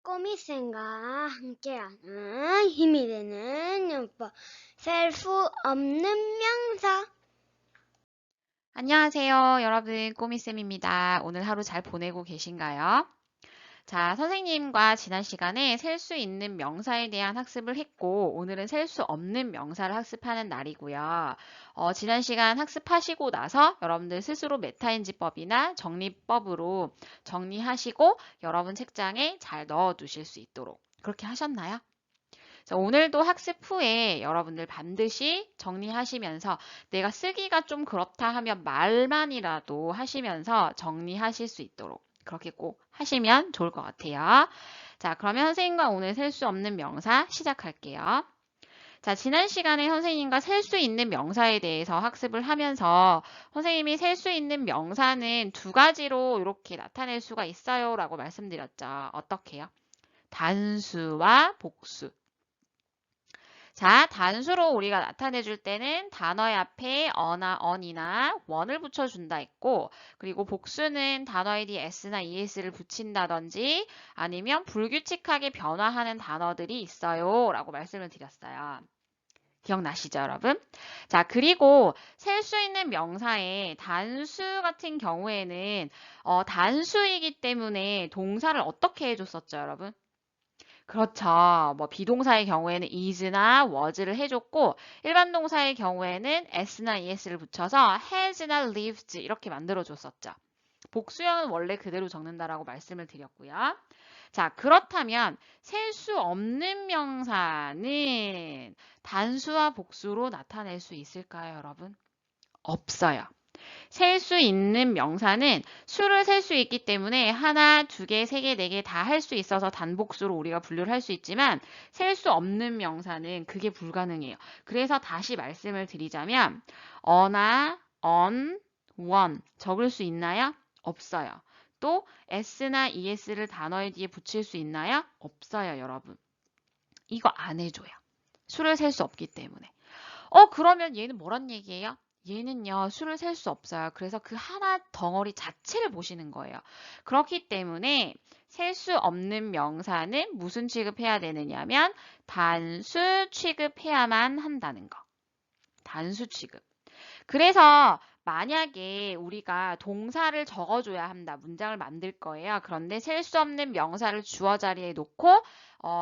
꼬미쌤과 함께하는 힘이 되는 용법 셀 수 없는 명사. 안녕하세요. 여러분, 꼬미쌤입니다. 오늘 하루 잘 보내고 계신가요? 자, 선생님과 지난 시간에 셀 수 있는 명사에 대한 학습을 했고, 오늘은 셀 수 없는 명사를 학습하는 날이고요. 지난 시간 학습하시고 나서 여러분들 스스로 메타인지법이나 정리법으로 정리하시고 여러분 책장에 잘 넣어 두실 수 있도록 그렇게 하셨나요? 자, 오늘도 학습 후에 여러분들 반드시 정리하시면서 내가 쓰기가 좀 그렇다 하면 말만이라도 하시면서 정리하실 수 있도록 그렇게 꼭 하시면 좋을 것 같아요. 자, 그러면 선생님과 오늘 셀 수 없는 명사 시작할게요. 자, 지난 시간에 선생님과 셀 수 있는 명사에 대해서 학습을 하면서 선생님이 셀 수 있는 명사는 두 가지로 이렇게 나타낼 수가 있어요 라고 말씀드렸죠. 어떻게요? 단수와 복수. 자, 단수로 우리가 나타내 줄 때는 단어의 앞에 어나 언이나 원을 붙여준다 했고, 그리고 복수는 단어의 뒤에 s나 es를 붙인다든지 아니면 불규칙하게 변화하는 단어들이 있어요 라고 말씀을 드렸어요. 기억나시죠, 여러분? 자, 그리고 셀 수 있는 명사의 단수 같은 경우에는 단수이기 때문에 동사를 어떻게 해줬었죠, 여러분? 그렇죠. 뭐 비동사의 경우에는 is나 was를 해줬고 일반 동사의 경우에는 s나 es를 붙여서 has나 lived 이렇게 만들어줬었죠. 복수형은 원래 그대로 적는다라고 말씀을 드렸고요. 자, 그렇다면 셀 수 없는 명사는 단수와 복수로 나타낼 수 있을까요, 여러분? 없어요. 셀 수 있는 명사는 수를 셀 수 있기 때문에 하나, 두 개, 세 개, 네 개 다 할 수 있어서 단복수로 우리가 분류를 할 수 있지만 셀 수 없는 명사는 그게 불가능해요. 그래서 다시 말씀을 드리자면 어나, on, one 적을 수 있나요? 없어요. 또 s나 es를 단어의 뒤에 붙일 수 있나요? 없어요, 여러분. 이거 안 해줘요. 수를 셀 수 없기 때문에. 그러면 얘는 뭐란 얘기예요? 얘는요, 수를 셀 수 없어요. 그래서 그 하나 덩어리 자체를 보시는 거예요. 그렇기 때문에 셀 수 없는 명사는 무슨 취급해야 되느냐면 단수 취급해야만 한다는 거. 단수 취급. 그래서 만약에 우리가 동사를 적어줘야 한다. 문장을 만들 거예요. 그런데 셀 수 없는 명사를 주어 자리에 놓고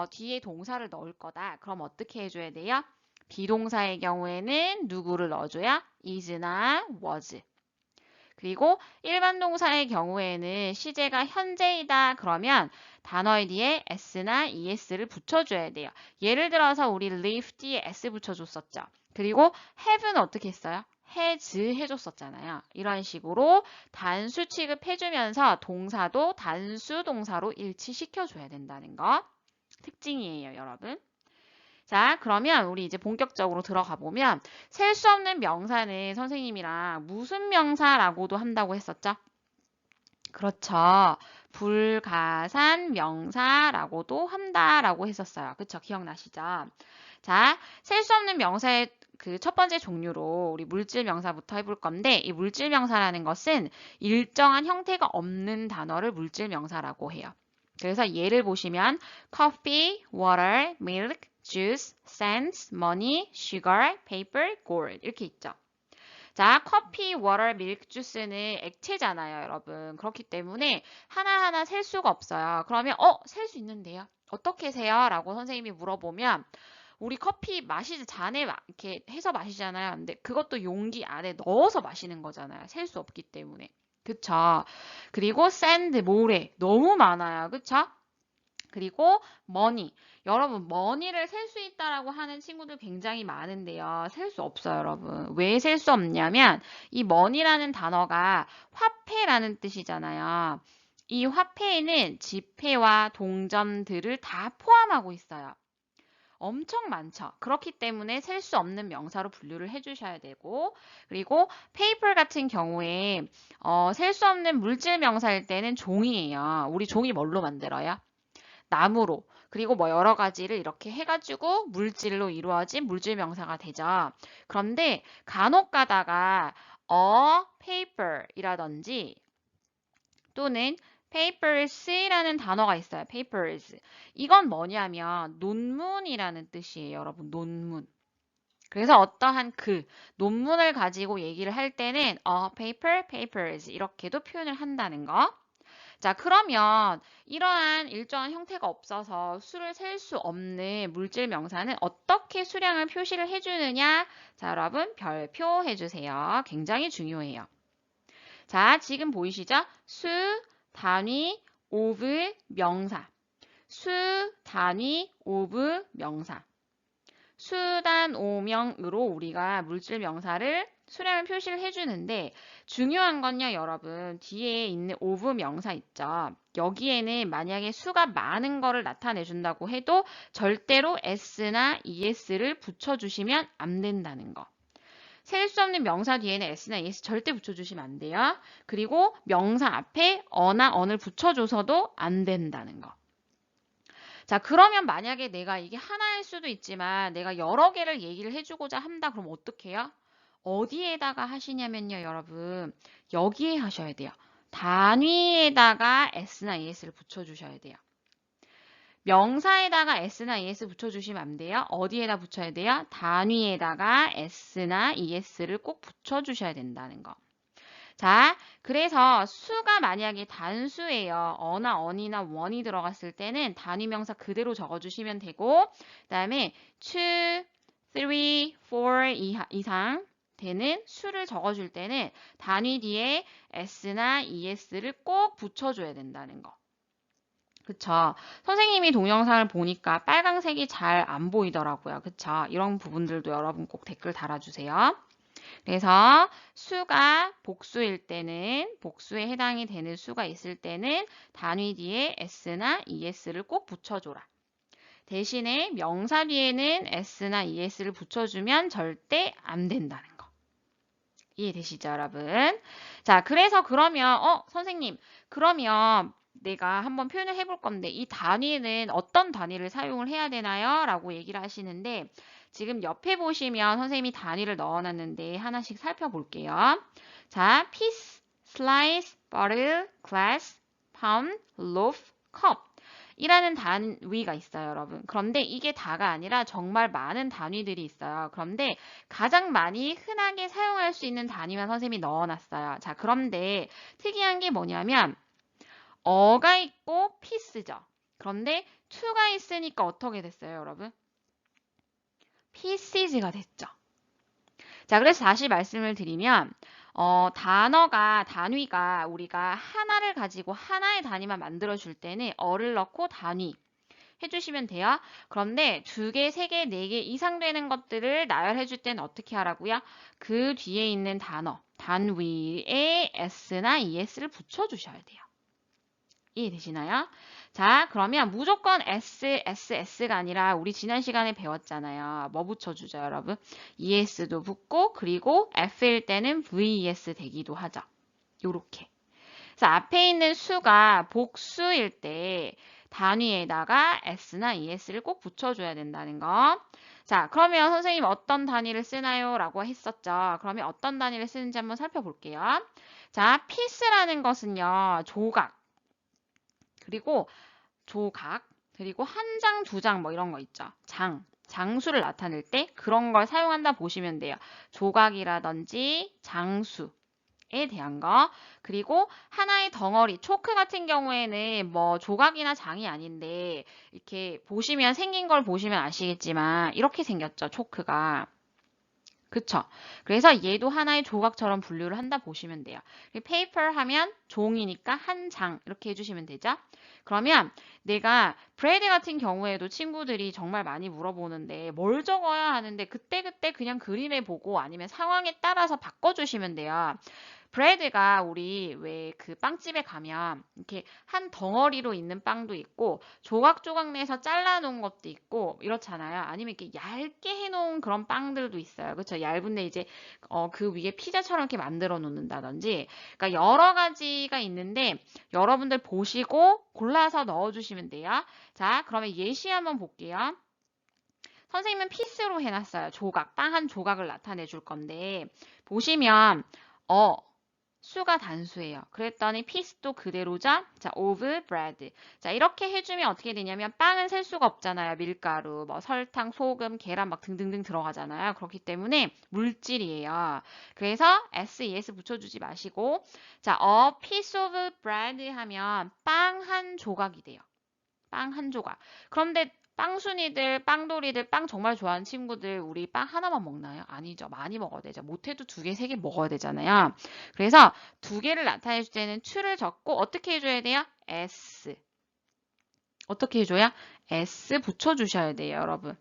뒤에 동사를 넣을 거다. 그럼 어떻게 해줘야 돼요? 비동사의 경우에는 누구를 넣어줘야? is나 was. 그리고 일반 동사의 경우에는 시제가 현재이다. 그러면 단어의 뒤에 s나 es를 붙여줘야 돼요. 예를 들어서 우리 live 뒤에 s 붙여줬었죠. 그리고 have는 어떻게 했어요? has 해줬었잖아요. 이런 식으로 단수 취급해주면서 동사도 단수 동사로 일치시켜줘야 된다는 거 특징이에요, 여러분. 자, 그러면 우리 이제 본격적으로 들어가 보면 셀 수 없는 명사는 선생님이랑 무슨 명사라고도 한다고 했었죠? 그렇죠. 불가산 명사라고도 한다라고 했었어요. 그쵸? 기억나시죠? 자, 셀 수 없는 명사의 그 첫 번째 종류로 우리 물질 명사부터 해볼 건데 이 물질 명사라는 것은 일정한 형태가 없는 단어를 물질 명사라고 해요. 그래서 예를 보시면 coffee, water, milk, juice, cents, money, sugar, paper, gold 이렇게 있죠. 자, 커피, 워터, 밀크 주스는 액체잖아요, 여러분. 그렇기 때문에 하나하나 셀 수가 없어요. 그러면 셀 수 있는데요. 어떻게 세요? 라고 선생님이 물어보면 우리 커피 마시지 잔에 이렇게 해서 마시잖아요. 근데 그것도 용기 안에 넣어서 마시는 거잖아요. 셀 수 없기 때문에. 그쵸? 그리고 샌드, 모래 너무 많아요. 그쵸? 그리고 머니. 여러분, 머니를 셀 수 있다라고 하는 친구들 굉장히 많은데요. 셀 수 없어요, 여러분. 왜 셀 수 없냐면 이 머니라는 단어가 화폐라는 뜻이잖아요. 이 화폐에는 지폐와 동전들을 다 포함하고 있어요. 엄청 많죠. 그렇기 때문에 셀 수 없는 명사로 분류를 해주셔야 되고 그리고 페이퍼 같은 경우에 셀 수 없는 물질 명사일 때는 종이에요. 우리 종이 뭘로 만들어요? 나무로 그리고 뭐 여러 가지를 이렇게 해가지고 물질로 이루어진 물질 명사가 되죠. 그런데 간혹 가다가 paper이라든지 또는 papers라는 단어가 있어요. papers. 이건 뭐냐면 논문이라는 뜻이에요. 여러분, 논문. 그래서 어떠한 논문을 가지고 얘기를 할 때는 paper, papers 이렇게도 표현을 한다는 거. 자, 그러면 이러한 일정한 형태가 없어서 수를 셀 수 없는 물질 명사는 어떻게 수량을 표시를 해주느냐? 자, 여러분 별표 해주세요. 굉장히 중요해요. 자, 지금 보이시죠? 수, 단위, of, 명사. 수, 단위, of, 명사. 수단 오명으로 우리가 물질 명사를 수량을 표시를 해주는데 중요한 건요, 여러분. 뒤에 있는 of 명사 있죠. 여기에는 만약에 수가 많은 거를 나타내준다고 해도 절대로 s나 es를 붙여주시면 안 된다는 거. 셀 수 없는 명사 뒤에는 s나 es 절대 붙여주시면 안 돼요. 그리고 명사 앞에 어나 언을 붙여줘서도 안 된다는 거. 자, 그러면 만약에 내가 이게 하나일 수도 있지만 내가 여러 개를 얘기를 해주고자 한다. 그럼 어떻게 해요? 어디에다가 하시냐면요, 여러분. 여기에 하셔야 돼요. 단위에다가 s나 es를 붙여주셔야 돼요. 명사에다가 s나 es 붙여주시면 안 돼요. 어디에다 붙여야 돼요? 단위에다가 s나 es를 꼭 붙여주셔야 된다는 거. 자, 그래서 수가 만약에 단수예요. 어나 언이나 원이 들어갔을 때는 단위명사 그대로 적어주시면 되고 그 다음에 2, 3, 4 이상 되는 수를 적어줄 때는 단위 뒤에 s나 es를 꼭 붙여줘야 된다는 거. 그쵸? 선생님이 동영상을 보니까 빨강색이 잘 안 보이더라고요. 그쵸? 이런 부분들도 여러분 꼭 댓글 달아주세요. 그래서 수가 복수일 때는 복수에 해당이 되는 수가 있을 때는 단위 뒤에 s나 es를 꼭 붙여줘라. 대신에 명사 뒤에는 s나 es를 붙여주면 절대 안 된다는 거. 이해되시죠, 여러분? 자, 그래서 그러면 선생님, 그러면 내가 한번 표현을 해볼 건데 이 단위는 어떤 단위를 사용을 해야 되나요? 라고 얘기를 하시는데 지금 옆에 보시면 선생님이 단위를 넣어놨는데 하나씩 살펴볼게요. 자, piece, slice, bottle, glass, pound, loaf, cup 이라는 단위가 있어요, 여러분. 그런데 이게 다가 아니라 정말 많은 단위들이 있어요. 그런데 가장 많이 흔하게 사용할 수 있는 단위만 선생님이 넣어놨어요. 자, 그런데 특이한 게 뭐냐면 어가 있고 piece죠. 그런데 to가 있으니까 어떻게 됐어요, 여러분? pieces가 됐죠. 자, 그래서 다시 말씀을 드리면 단위가 우리가 하나를 가지고 하나의 단위만 만들어줄 때는 어를 넣고 단위 해주시면 돼요. 그런데 2개, 3개, 4개 이상 되는 것들을 나열해줄 때는 어떻게 하라고요? 그 뒤에 있는 단위에 s나 es를 붙여주셔야 돼요. 이해되시나요? 자, 그러면 무조건 SS가 아니라 우리 지난 시간에 배웠잖아요. 뭐 붙여주죠, 여러분? ES도 붙고 그리고 F일 때는 VES 되기도 하죠. 요렇게. 그래서 앞에 있는 수가 복수일 때 단위에다가 S나 ES를 꼭 붙여줘야 된다는 거. 자, 그러면 선생님 어떤 단위를 쓰나요? 라고 했었죠. 그러면 어떤 단위를 쓰는지 한번 살펴볼게요. 자, 피스라는 것은요, 조각. 그리고 조각, 그리고 한 장, 두 장 뭐 이런 거 있죠. 장수를 나타낼 때 그런 걸 사용한다 보시면 돼요. 조각이라든지 장수에 대한 거. 그리고 하나의 덩어리, 초크 같은 경우에는 뭐 조각이나 장이 아닌데 이렇게 보시면 생긴 걸 보시면 아시겠지만 이렇게 생겼죠, 초크가. 그쵸? 그래서 얘도 하나의 조각처럼 분류를 한다 보시면 돼요. paper 하면 종이니까 한 장 이렇게 해주시면 되죠? 그러면 내가 브레드 같은 경우에도 친구들이 정말 많이 물어보는데 뭘 적어야 하는데 그때그때 그냥 그림에 보고 아니면 상황에 따라서 바꿔주시면 돼요. 브레드가 우리 왜 그 빵집에 가면 이렇게 한 덩어리로 있는 빵도 있고 조각조각 내서 잘라놓은 것도 있고 이렇잖아요. 아니면 이렇게 얇게 해놓은 그런 빵들도 있어요. 그렇죠? 얇은데 이제 그 위에 피자처럼 이렇게 만들어 놓는다든지 그러니까 여러 가지가 있는데 여러분들 보시고 골라서 넣어주시면 돼요. 자, 그러면 예시 한번 볼게요. 선생님은 피스로 해놨어요. 조각, 빵 한 조각을 나타내 줄 건데 보시면 수가 단수예요. 그랬더니 piece도 그대로죠? 자, of bread. 자, 이렇게 해주면 어떻게 되냐면 빵은 셀 수가 없잖아요. 밀가루, 뭐 설탕, 소금, 계란 막 등등등 들어가잖아요. 그렇기 때문에 물질이에요. 그래서 s 붙여주지 마시고 자, a piece of bread 하면 빵 한 조각이 돼요. 빵 한 조각. 그런데 빵순이들, 빵돌이들, 빵 정말 좋아하는 친구들, 우리 빵 하나만 먹나요? 아니죠. 많이 먹어야 되죠. 못해도 2개, 3개 먹어야 되잖아요. 그래서 2개를 나타낼 때는 to를 적고 어떻게 해줘야 돼요? s. 어떻게 해줘야? s 붙여주셔야 돼요, 여러분.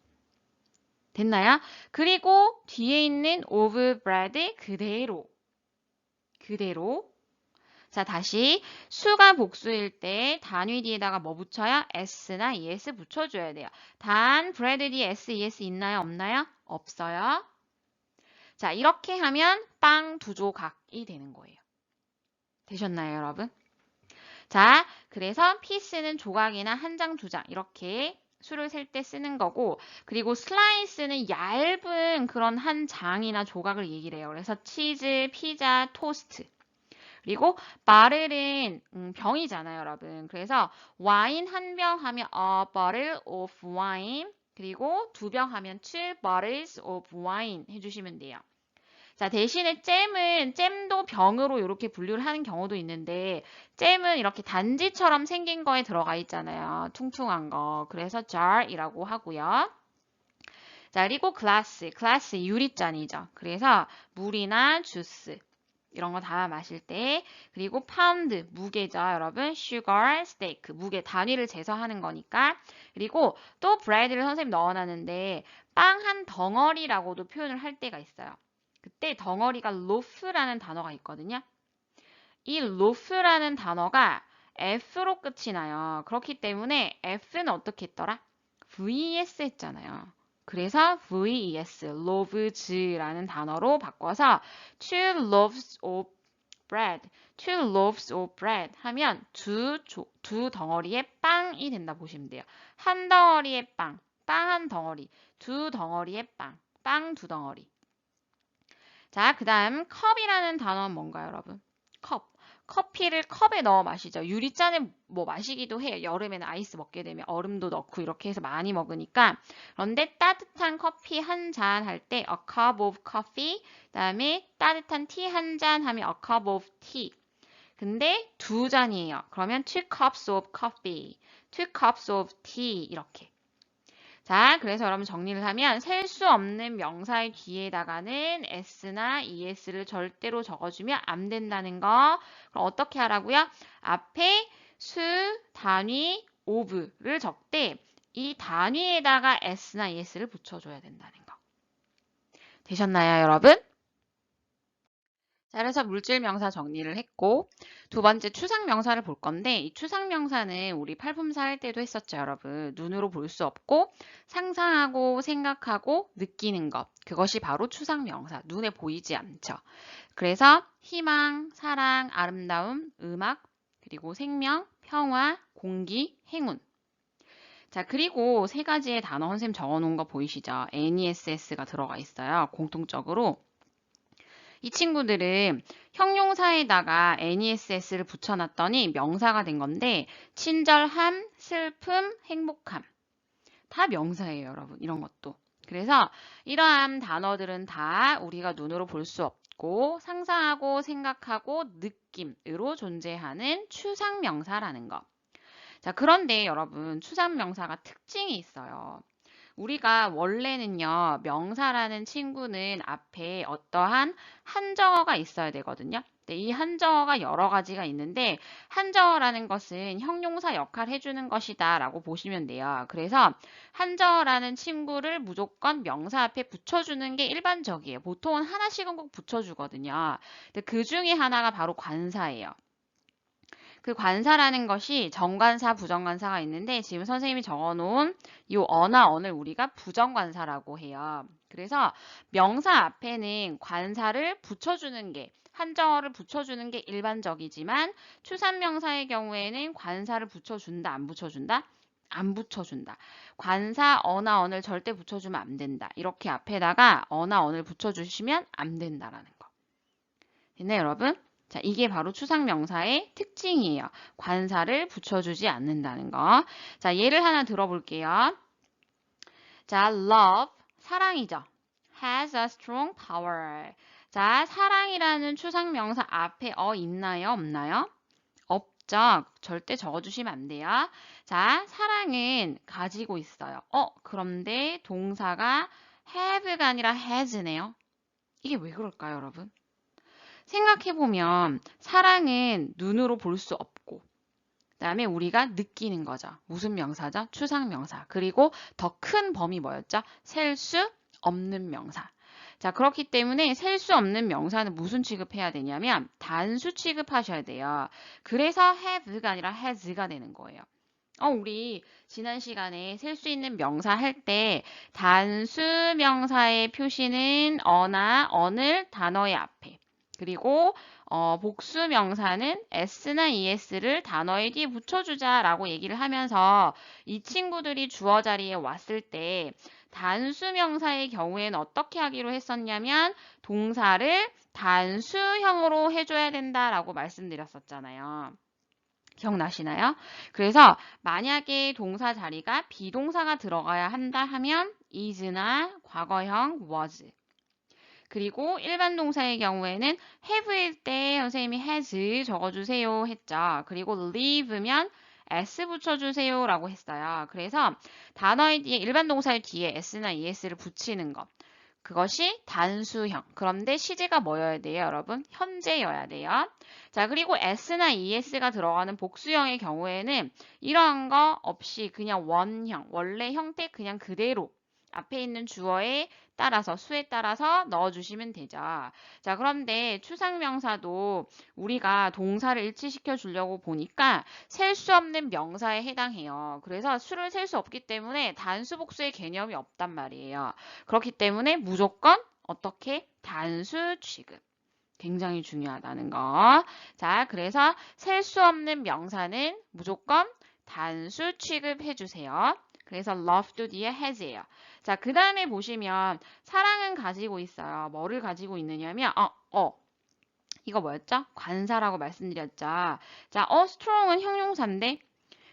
됐나요? 그리고 뒤에 있는 of bread 그대로. 자, 다시 수가 복수일 때 단위 뒤에다가 뭐 붙여요? s나 es 붙여줘야 돼요. 단 브레드 뒤에 s, 있나요? 없나요? 없어요. 자, 이렇게 하면 빵 2조각이 되는 거예요. 되셨나요, 여러분? 자, 그래서 피스는 조각이나 한 장, 2장 이렇게 수를 셀 때 쓰는 거고, 그리고 슬라이스는 얇은 그런 한 장이나 조각을 얘기를 해요. 그래서 치즈, 피자, 토스트. 그리고 바를은 병이잖아요, 여러분. 그래서 와인 한 병 하면 a bottle of wine. 그리고 2병 하면 2 bottles of wine 해주시면 돼요. 자, 대신에 잼도 병으로 이렇게 분류를 하는 경우도 있는데 잼은 이렇게 단지처럼 생긴 거에 들어가 있잖아요. 퉁퉁한 거. 그래서 jar이라고 하고요. 자, 그리고 glass 유리잔이죠. 그래서 물이나 주스. 이런 거 담아 마실 때 그리고 파운드 무게죠 여러분 sugar steak 무게 단위를 재서 하는 거니까 그리고 또 브레드를 선생님 넣어놨는데 빵 한 덩어리라고도 표현을 할 때가 있어요. 그때 덩어리가 loaf라는 단어가 있거든요. 이 loaf라는 단어가 F로 끝이 나요. 그렇기 때문에 F는 어떻게 했더라? VES 했잖아요. 그래서 VES, loves라는 단어로 바꿔서 two loaves of bread, two loaves of bread 하면 두 덩어리의 빵이 된다 보시면 돼요. 한 덩어리의 빵, 빵 한 덩어리, 2덩어리의 빵, 빵 2덩어리. 자, 그 다음 컵이라는 단어는 뭔가요, 여러분? 컵. 커피를 컵에 넣어 마시죠. 유리잔에 뭐 마시기도 해요. 여름에는 아이스 먹게 되면 얼음도 넣고 이렇게 해서 많이 먹으니까. 그런데 따뜻한 커피 한 잔 할 때 a cup of coffee, 그다음에 따뜻한 티 한 잔 하면 a cup of tea. 근데 2잔이에요. 그러면 2 cups of coffee, 2 cups of tea 이렇게. 자, 그래서 여러분 정리를 하면 셀 수 없는 명사의 뒤에다가는 s나 es를 절대로 적어주면 안 된다는 거. 그럼 어떻게 하라고요? 앞에 수, 단위, of를 적되 이 단위에다가 s나 es를 붙여줘야 된다는 거. 되셨나요, 여러분? 자, 그래서 물질 명사 정리를 했고 두 번째 추상 명사를 볼 건데 이 추상 명사는 우리 팔품사 할 때도 했었죠, 여러분. 눈으로 볼 수 없고 상상하고 생각하고 느끼는 것. 그것이 바로 추상 명사. 눈에 보이지 않죠. 그래서 희망, 사랑, 아름다움, 음악, 그리고 생명, 평화, 공기, 행운. 자, 그리고 3가지의 단어 선생님 적어놓은 거 보이시죠? NESS가 들어가 있어요. 공통적으로. 이 친구들은 형용사에다가 NESS를 붙여놨더니 명사가 된 건데 친절함, 슬픔, 행복함 다 명사예요, 여러분. 이런 것도. 그래서 이러한 단어들은 다 우리가 눈으로 볼 수 없고 상상하고 생각하고 느낌으로 존재하는 추상명사라는 거. 자, 그런데 여러분 추상명사가 특징이 있어요. 우리가 원래는요, 명사라는 친구는 앞에 어떠한 한정어가 있어야 되거든요. 근데 이 한정어가 여러 가지가 있는데 한정어라는 것은 형용사 역할을 해주는 것이다 라고 보시면 돼요. 그래서 한정어라는 친구를 무조건 명사 앞에 붙여주는 게 일반적이에요. 보통은 하나씩은 꼭 붙여주거든요. 근데 그 중에 하나가 바로 관사예요. 그 관사라는 것이 정관사, 부정관사가 있는데 지금 선생님이 적어놓은 이 어나 언을 우리가 부정관사라고 해요. 그래서 명사 앞에는 관사를 붙여주는 게 한정어를 붙여주는 게 일반적이지만 추산명사의 경우에는 관사를 붙여준다, 안 붙여준다? 안 붙여준다. 관사 어나 언을 절대 붙여주면 안 된다. 이렇게 앞에다가 어나 언을 붙여주시면 안 된다라는 거. 됐나요, 여러분? 자, 이게 바로 추상명사의 특징이에요. 관사를 붙여주지 않는다는 거. 자, 예를 하나 들어볼게요. 자, love, 사랑이죠. has a strong power. 자, 사랑이라는 추상명사 앞에 있나요? 없나요? 없죠. 절대 적어주시면 안 돼요. 자, 사랑은 가지고 있어요. 그런데 동사가 have가 아니라 has네요. 이게 왜 그럴까요, 여러분? 생각해보면 사랑은 눈으로 볼 수 없고 그다음에 우리가 느끼는 거죠. 무슨 명사죠? 추상명사. 그리고 더 큰 범위 뭐였죠? 셀 수 없는 명사. 자, 그렇기 때문에 셀 수 없는 명사는 무슨 취급해야 되냐면 단수 취급하셔야 돼요. 그래서 have가 아니라 has가 되는 거예요. 우리 지난 시간에 셀 수 있는 명사 할 때 단수 명사의 표시는 어나 어느 단어의 앞에 그리고 복수 명사는 s나 es를 단어의 뒤에 붙여주자라고 얘기를 하면서 이 친구들이 주어 자리에 왔을 때 단수 명사의 경우에는 어떻게 하기로 했었냐면 동사를 단수형으로 해줘야 된다라고 말씀드렸었잖아요. 기억나시나요? 그래서 만약에 동사 자리가 비동사가 들어가야 한다 하면 is나 과거형 was 그리고 일반 동사의 경우에는 have일 때 선생님이 has 적어주세요 했죠. 그리고 live면 s 붙여주세요 라고 했어요. 그래서 단어의 뒤에 일반 동사의 뒤에 s나 es를 붙이는 것. 그것이 단수형. 그런데 시제가 뭐여야 돼요, 여러분? 현재여야 돼요. 자, 그리고 s나 es가 들어가는 복수형의 경우에는 이러한 거 없이 그냥 원형, 원래 형태 그냥 그대로 앞에 있는 주어에 따라서 수에 따라서 넣어주시면 되죠. 자, 그런데 추상명사도 우리가 동사를 일치시켜 주려고 보니까 셀 수 없는 명사에 해당해요. 그래서 수를 셀 수 없기 때문에 단수 복수의 개념이 없단 말이에요. 그렇기 때문에 무조건 어떻게 단수 취급. 굉장히 중요하다는 거. 자, 그래서 셀 수 없는 명사는 무조건 단수 취급해 주세요. 그래서 love도 뒤에 has예요. 자, 그 다음에 보시면 사랑은 가지고 있어요. 뭐를 가지고 있느냐면 이거 뭐였죠? 관사라고 말씀드렸죠. 자, strong은 형용사인데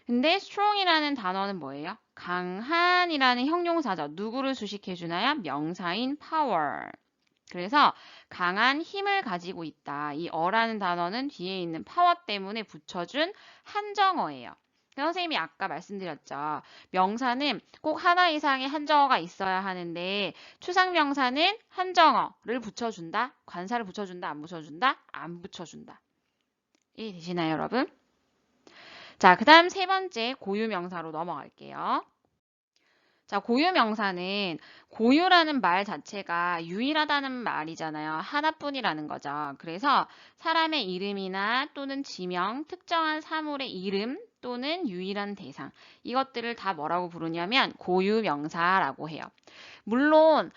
근데 strong이라는 단어는 뭐예요? 강한이라는 형용사죠. 누구를 수식해 주나요? 명사인 power. 그래서 강한 힘을 가지고 있다. 이 어라는 단어는 뒤에 있는 파워 때문에 붙여준 한정어예요. 선생님이 아까 말씀드렸죠. 명사는 꼭 하나 이상의 한정어가 있어야 하는데 추상명사는 한정어를 붙여준다. 관사를 붙여준다. 안 붙여준다? 안 붙여준다. 이해되시나요, 여러분? 자, 그 다음 세 번째 고유명사로 넘어갈게요. 자, 고유명사는 고유라는 말 자체가 유일하다는 말이잖아요. 하나뿐이라는 거죠. 그래서 사람의 이름이나 또는 지명, 특정한 사물의 이름 또는 유일한 대상 이것들을 다 뭐라고 부르냐면 고유명사라고 해요. 물론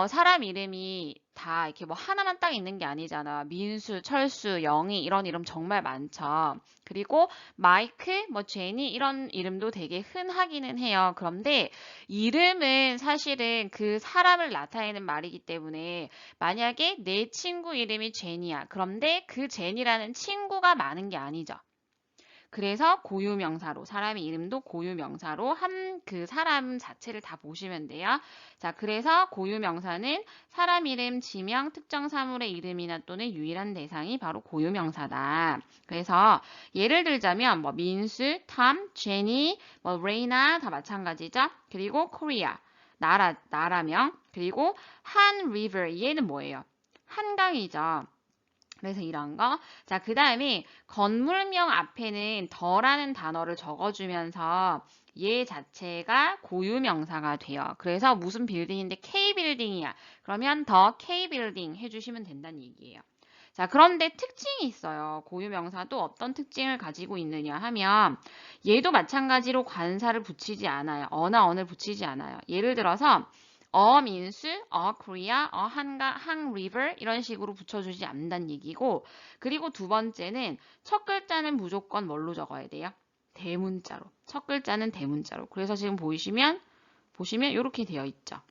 사람 이름이 다 이렇게 뭐 하나만 딱 있는 게 아니잖아. 민수, 철수, 영희 이런 이름 정말 많죠. 그리고 마이크, 뭐 제니 이런 이름도 되게 흔하기는 해요. 그런데 이름은 사실은 그 사람을 나타내는 말이기 때문에 만약에 내 친구 이름이 제니야. 그런데 그 제니라는 친구가 많은 게 아니죠. 그래서 고유명사로 사람의 이름도 고유명사로 한 그 사람 자체를 다 보시면 돼요. 자, 그래서 고유명사는 사람 이름, 지명, 특정 사물의 이름이나 또는 유일한 대상이 바로 고유명사다. 그래서 예를 들자면 뭐 민수, 탐, 제니, 뭐 레이나 다 마찬가지죠. 그리고 코리아 나라명 그리고 한 river 얘는 뭐예요? 한강이죠. 그래서 이런 거. 자, 그 다음에 건물명 앞에는 더라는 단어를 적어주면서 얘 자체가 고유명사가 돼요. 그래서 무슨 빌딩인데 K빌딩이야. 그러면 더 K빌딩 해주시면 된다는 얘기예요. 자, 그런데 특징이 있어요. 고유명사도 어떤 특징을 가지고 있느냐 하면 얘도 마찬가지로 관사를 붙이지 않아요. 어나 언을 붙이지 않아요. 예를 들어서 민수, 코리아, 한 리버 이런 식으로 붙여주지 않는다는 얘기고 그리고 두 번째는 첫 글자는 무조건 뭘로 적어야 돼요? 대문자로. 첫 글자는 대문자로. 그래서 지금 보시면 이렇게 되어 있죠.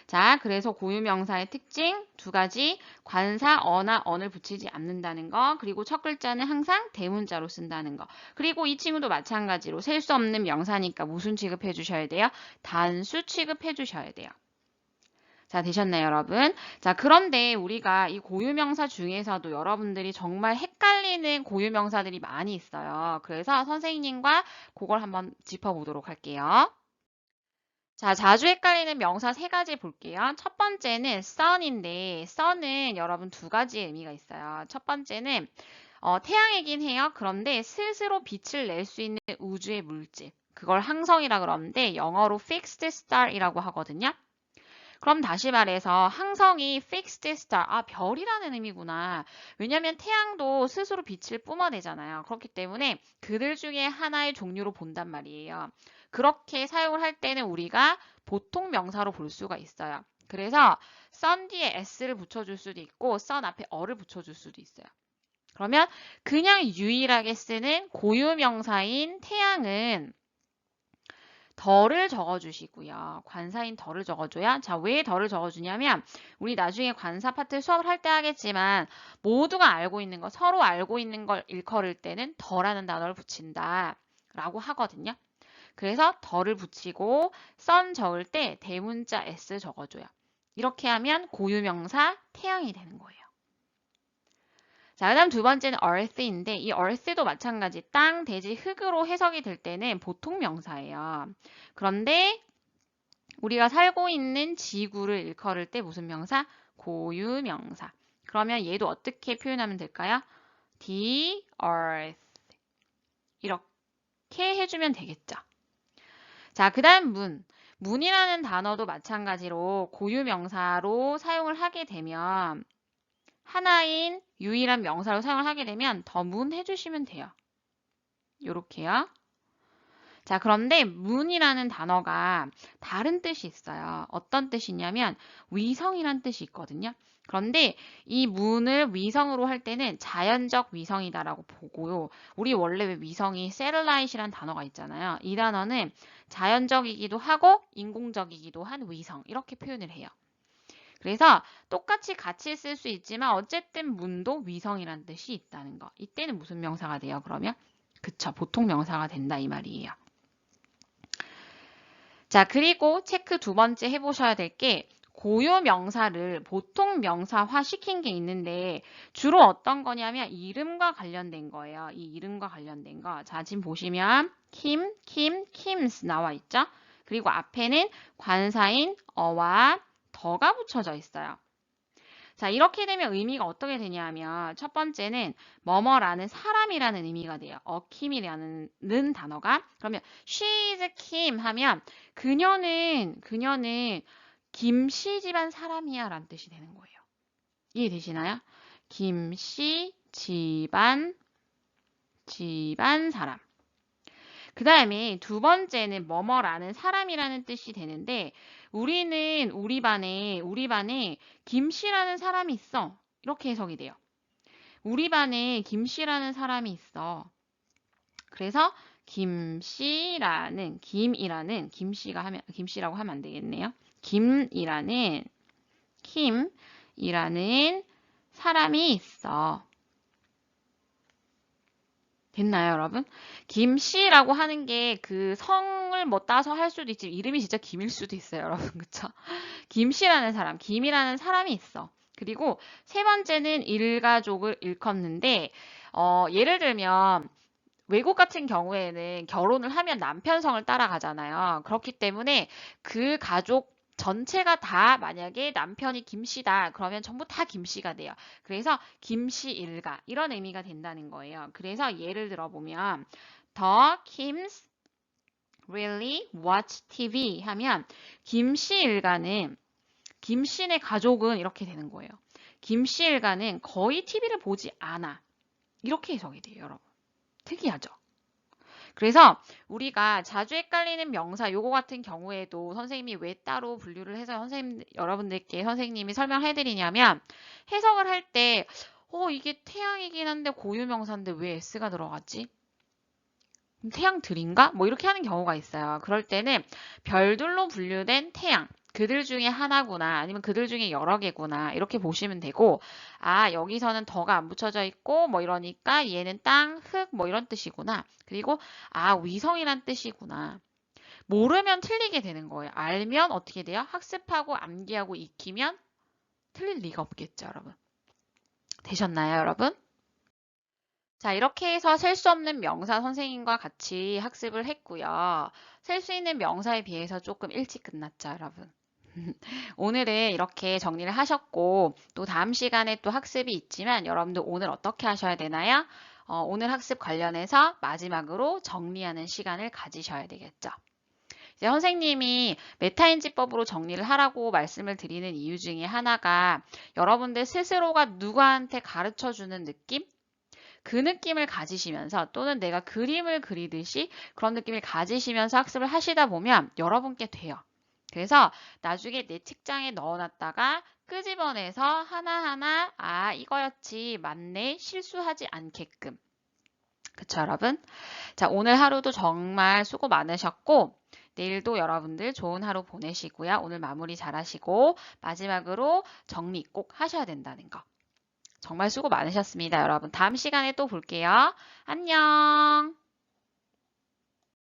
자, 그래서 고유명사의 특징 두 가지, 관사 어나 언을 붙이지 않는다는 거, 그리고 첫 글자는 항상 대문자로 쓴다는 거. 그리고 이 친구도 마찬가지로 셀 수 없는 명사니까 무슨 취급해 주셔야 돼요? 단수 취급해 주셔야 돼요. 자, 되셨나요, 여러분? 자, 그런데 우리가 이 고유명사 중에서도 여러분들이 정말 헷갈리는 고유명사들이 많이 있어요. 그래서 선생님과 그걸 한번 짚어보도록 할게요. 자, 자주 헷갈리는 명사 세 가지 볼게요. 첫 번째는 sun인데, sun은 여러분 두 가지 의미가 있어요. 첫 번째는 태양이긴 해요. 그런데 스스로 빛을 낼 수 있는 우주의 물질. 그걸 항성이라 그러는데 영어로 fixed star이라고 하거든요. 그럼 다시 말해서 항성이 fixed star, 별이라는 의미구나. 왜냐하면 태양도 스스로 빛을 뿜어내잖아요. 그렇기 때문에 그들 중에 하나의 종류로 본단 말이에요. 그렇게 사용을 할 때는 우리가 보통 명사로 볼 수가 있어요. 그래서 sun 뒤에 s를 붙여줄 수도 있고 sun 앞에 어를 붙여줄 수도 있어요. 그러면 그냥 유일하게 쓰는 고유명사인 태양은 덜을 적어주시고요. 관사인 덜을 적어줘야. 자, 왜 덜을 적어주냐면 우리 나중에 관사 파트 수업을 할 때 하겠지만 모두가 알고 있는 거, 서로 알고 있는 걸 일컬을 때는 덜하는 단어를 붙인다 라고 하거든요. 그래서 덜을 붙이고 선 적을 때 대문자 s 적어줘요. 이렇게 하면 고유명사 태양이 되는 거예요. 자, 그 다음 두 번째는 earth인데 이 earth도 마찬가지 땅, 대지, 흙으로 해석이 될 때는 보통 명사예요. 그런데 우리가 살고 있는 지구를 일컬을 때 무슨 명사? 고유명사. 그러면 얘도 어떻게 표현하면 될까요? The earth. 이렇게 해주면 되겠죠. 자, 그 다음 문. 문이라는 단어도 마찬가지로 고유명사로 사용을 하게 되면 하나인 유일한 명사로 사용을 하게 되면 더 문 해주시면 돼요. 요렇게요. 자, 그런데 문이라는 단어가 다른 뜻이 있어요. 어떤 뜻이냐면 위성이란 뜻이 있거든요. 그런데 이 문을 위성으로 할 때는 자연적 위성이다라고 보고요. 우리 원래 왜 위성이 셀라이트란 단어가 있잖아요. 이 단어는 자연적이기도 하고 인공적이기도 한 위성 이렇게 표현을 해요. 그래서 똑같이 같이 쓸 수 있지만 어쨌든 문도 위성이란 뜻이 있다는 거. 이때는 무슨 명사가 돼요? 그러면? 그쵸. 보통 명사가 된다 이 말이에요. 자, 그리고 체크 두 번째 해보셔야 될 게 고유 명사를 보통 명사화 시킨 게 있는데 주로 어떤 거냐면 이름과 관련된 거예요. 이 이름과 관련된 거. 자, 지금 보시면 킴, 킴스 나와 있죠? 그리고 앞에는 관사인 어와 더가 붙여져 있어요. 자, 이렇게 되면 의미가 어떻게 되냐면 첫 번째는 뭐뭐라는 사람이라는 의미가 돼요. 킴이라는 단어가. 그러면 she is Kim 하면 그녀는 김씨 집안 사람이야 라는 뜻이 되는 거예요. 이해되시나요? 김씨 집안 사람. 그 다음에 두 번째는 뭐뭐라는 사람이라는 뜻이 되는데 우리 반에 김씨라는 사람이 있어. 이렇게 해석이 돼요. 우리 반에 김씨라는 사람이 있어. 그래서 김씨라는 김씨라고 하면 안 되겠네요. 김이라는 사람이 있어. 됐나요, 여러분? 김씨라고 하는 게 그 성을 뭐 따서 할 수도 있지 이름이 진짜 김일 수도 있어요, 여러분. 그쵸? 김씨라는 사람, 김이라는 사람이 있어. 그리고 세 번째는 일가족을 일컫는데 예를 들면 외국 같은 경우에는 결혼을 하면 남편 성을 따라가잖아요. 그렇기 때문에 그 가족 전체가 다 만약에 남편이 김씨다 그러면 전부 다 김씨가 돼요. 그래서 김씨 일가 이런 의미가 된다는 거예요. 그래서 예를 들어보면 The Kims really watch TV 하면 김씨 일가는 김씨네 가족은 이렇게 되는 거예요. 김씨 일가는 거의 TV를 보지 않아. 이렇게 해석이 돼요, 여러분. 특이하죠? 그래서 우리가 자주 헷갈리는 명사 요거 같은 경우에도 선생님이 왜 따로 분류를 해서 여러분들께 선생님이 설명해 드리냐면 해석을 할 때 이게 태양이긴 한데 고유명사인데 왜 s가 들어갔지? 태양들인가? 뭐 이렇게 하는 경우가 있어요. 그럴 때는 별들로 분류된 태양 그들 중에 하나구나, 아니면 그들 중에 여러 개구나, 이렇게 보시면 되고, 아, 여기서는 더가 안 붙여져 있고, 뭐 이러니까 얘는 땅, 흙, 뭐 이런 뜻이구나. 그리고, 아, 위성이란 뜻이구나. 모르면 틀리게 되는 거예요. 알면 어떻게 돼요? 학습하고 암기하고 익히면 틀릴 리가 없겠죠, 여러분. 되셨나요, 여러분? 자, 이렇게 해서 셀 수 없는 명사 선생님과 같이 학습을 했고요. 셀 수 있는 명사에 비해서 조금 일찍 끝났죠, 여러분. 오늘은 이렇게 정리를 하셨고, 또 다음 시간에 또 학습이 있지만, 여러분들 오늘 어떻게 하셔야 되나요? 오늘 학습 관련해서 마지막으로 정리하는 시간을 가지셔야 되겠죠. 이제 선생님이 메타인지법으로 정리를 하라고 말씀을 드리는 이유 중에 하나가 여러분들 스스로가 누구한테 가르쳐 주는 느낌? 그 느낌을 가지시면서 또는 내가 그림을 그리듯이 그런 느낌을 가지시면서 학습을 하시다 보면 여러분께 돼요. 그래서 나중에 내 책장에 넣어놨다가 끄집어내서 하나하나 아 이거였지 맞네 실수하지 않게끔. 그쵸 여러분? 자 오늘 하루도 정말 수고 많으셨고 내일도 여러분들 좋은 하루 보내시고요. 오늘 마무리 잘 하시고 마지막으로 정리 꼭 하셔야 된다는 거. 정말 수고 많으셨습니다, 여러분. 다음 시간에 또 볼게요. 안녕!